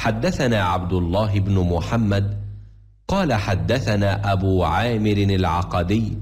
حدثنا عبد الله بن محمد قال حدثنا أبو عامر العقدي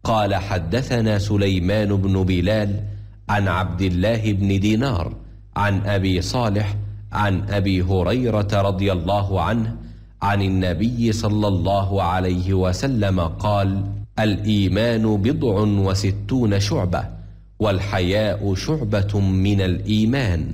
قال حدثنا سليمان بن بلال عن عبد الله بن دينار عن أبي صالح عن أبي هريرة رضي الله عنه عن النبي صلى الله عليه وسلم قال: الإيمان 60 شعبة والحياء شعبة من الإيمان।